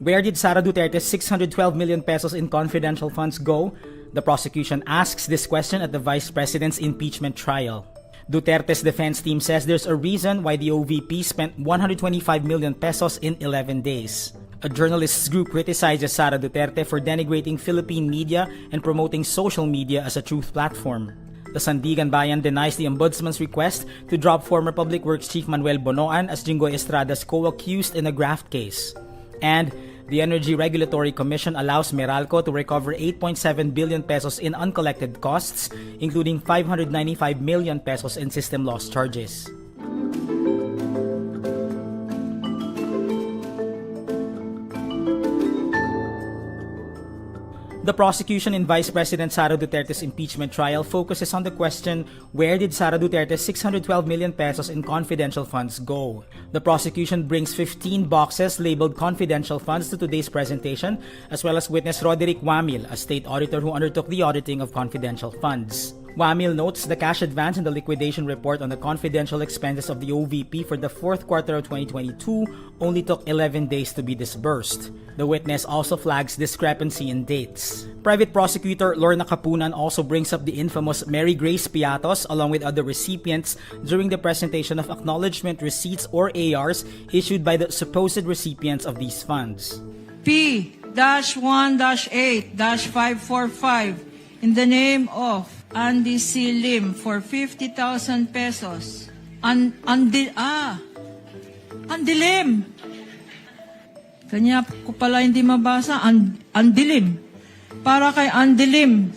Where did Sara Duterte's 612 million pesos in confidential funds go? The prosecution asks this question at the Vice President's impeachment trial. Duterte's defense team says there's a reason why the OVP spent 125 million pesos in 11 days. A journalists group criticizes Sara Duterte for denigrating Philippine media and promoting social media as a truth platform. The Sandiganbayan denies the Ombudsman's request to drop former Public Works Chief Manuel Bonoan as Jinggoy Estrada's co-accused in a graft case. And the Energy Regulatory Commission allows Meralco to recover 8.7 billion pesos in uncollected costs, including 595 million pesos in system loss charges. The prosecution in Vice President Sara Duterte's impeachment trial focuses on the question, where did Sara Duterte's 612 million pesos in confidential funds go? The prosecution brings 15 boxes labeled confidential funds to today's presentation, as well as witness Roderick Wamil, a state auditor who undertook the auditing of confidential funds. Wamil notes the cash advance in the liquidation report on the confidential expenses of the OVP for the fourth quarter of 2022 only took 11 days to be disbursed. The witness also flags discrepancy in dates. Private prosecutor Lorna Capunan also brings up the infamous Mary Grace Piatos along with other recipients during the presentation of acknowledgement receipts or ARs issued by the supposed recipients of these funds. P-1-8-545 in the name of Andy C. Lim for 50,000 pesos. Andilim. Kanya ko pala hindi mabasa. Andilim. Para kay Andilim.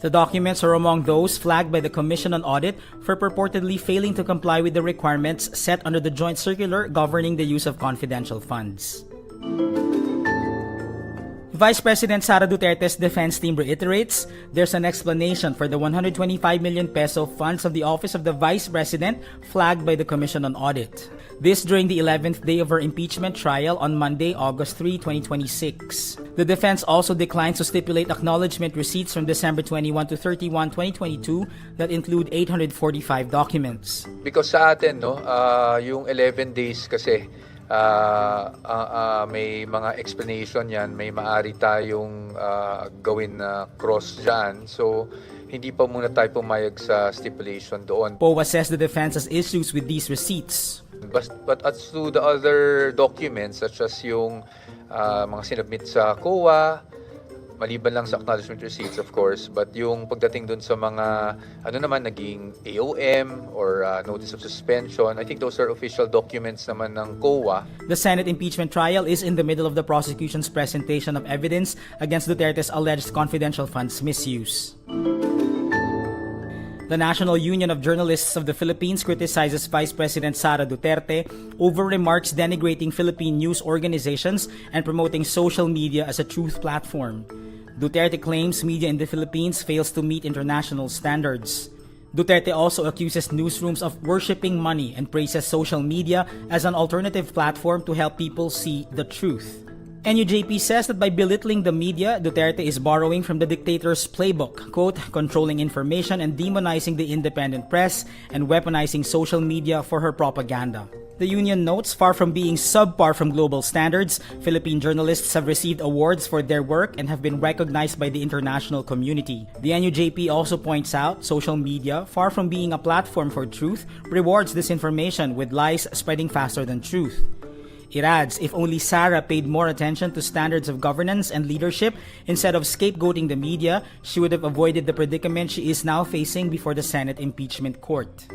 The documents are among those flagged by the Commission on Audit for purportedly failing to comply with the requirements set under the Joint Circular governing the use of confidential funds. Vice President Sara Duterte's defense team reiterates there's an explanation for the 125 million peso funds of the Office of the Vice President flagged by the Commission on Audit. This during the 11th day of her impeachment trial on Monday, August 3, 2026. The defense also declines to stipulate acknowledgement receipts from December 21 to 31, 2022 that include 845 documents. Because sa atin, yung 11 days kasi, may mga explanation yan, may maaari tayong gawin na cross dyan. So, hindi pa muna tayo pumayag sa stipulation doon. POA says the defense has issues with these receipts. But as to the other documents, such as yung mga sinubmit sa COA, maliban lang sa acknowledgement receipts, of course, but yung pagdating dun sa mga, naging AOM or notice of suspension, I think those are official documents naman ng COA. The Senate impeachment trial is in the middle of the prosecution's presentation of evidence against Duterte's alleged confidential funds misuse. The National Union of Journalists of the Philippines criticizes Vice President Sara Duterte over remarks denigrating Philippine news organizations and promoting social media as a truth platform. Duterte claims media in the Philippines fails to meet international standards. Duterte also accuses newsrooms of worshipping money and praises social media as an alternative platform to help people see the truth. NUJP says that by belittling the media, Duterte is borrowing from the dictator's playbook, quote, controlling information and demonizing the independent press and weaponizing social media for her propaganda. The union notes, far from being subpar from global standards, Philippine journalists have received awards for their work and have been recognized by the international community. The NUJP also points out social media, far from being a platform for truth, rewards disinformation with lies spreading faster than truth. It adds, if only Sara paid more attention to standards of governance and leadership instead of scapegoating the media, she would have avoided the predicament she is now facing before the Senate impeachment court.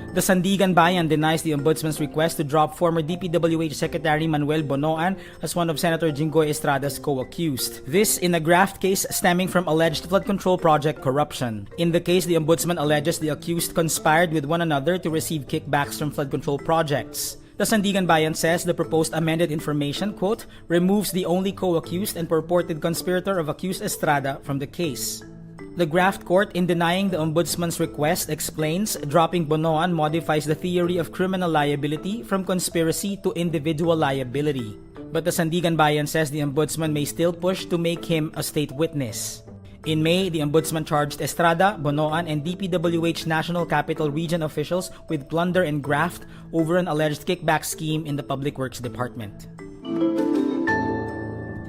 The Sandiganbayan denies the Ombudsman's request to drop former DPWH Secretary Manuel Bonoan as one of Senator Jinggoy Estrada's co-accused. This in a graft case stemming from alleged flood control project corruption. In the case, the Ombudsman alleges the accused conspired with one another to receive kickbacks from flood control projects. The Sandiganbayan says the proposed amended information, quote, removes the only co-accused and purported conspirator of accused Estrada from the case. The Graft Court, in denying the Ombudsman's request, explains dropping Bonoan modifies the theory of criminal liability from conspiracy to individual liability. But the Sandiganbayan says the Ombudsman may still push to make him a state witness. In May, the Ombudsman charged Estrada, Bonoan, and DPWH National Capital Region officials with plunder and graft over an alleged kickback scheme in the Public Works Department.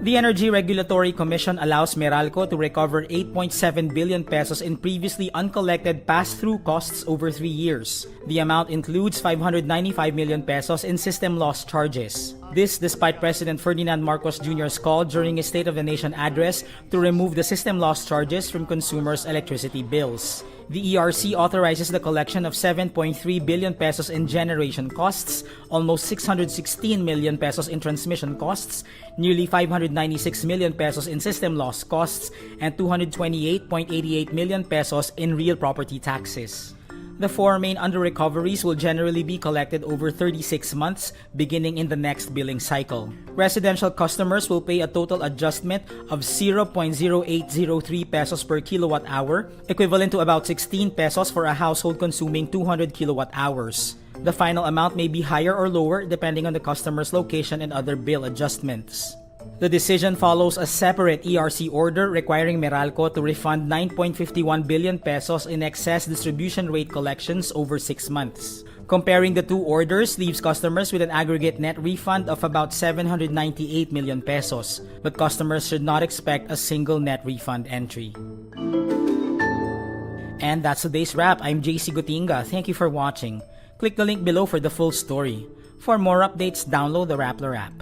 The Energy Regulatory Commission allows Meralco to recover 8.7 billion pesos in previously uncollected pass-through costs over 3 years. The amount includes 595 million pesos in system loss charges. This despite President Ferdinand Marcos Jr.'s call during his State of the Nation address to remove the system loss charges from consumers' electricity bills. The ERC authorizes the collection of 7.3 billion pesos in generation costs, almost 616 million pesos in transmission costs, nearly 596 million pesos in system loss costs, and 228.88 million pesos in real property taxes. The 4 main under-recoveries will generally be collected over 36 months, beginning in the next billing cycle. Residential customers will pay a total adjustment of 0.0803 pesos per kilowatt hour, equivalent to about 16 pesos for a household consuming 200 kilowatt hours. The final amount may be higher or lower depending on the customer's location and other bill adjustments. The decision follows a separate ERC order requiring Meralco to refund 9.51 billion pesos in excess distribution rate collections over 6 months. Comparing the two orders leaves customers with an aggregate net refund of about 798 million pesos, but customers should not expect a single net refund entry. And that's today's wrap. I'm JC Gutinga. Thank you for watching. Click the link below for the full story. For more updates, download the Rappler app.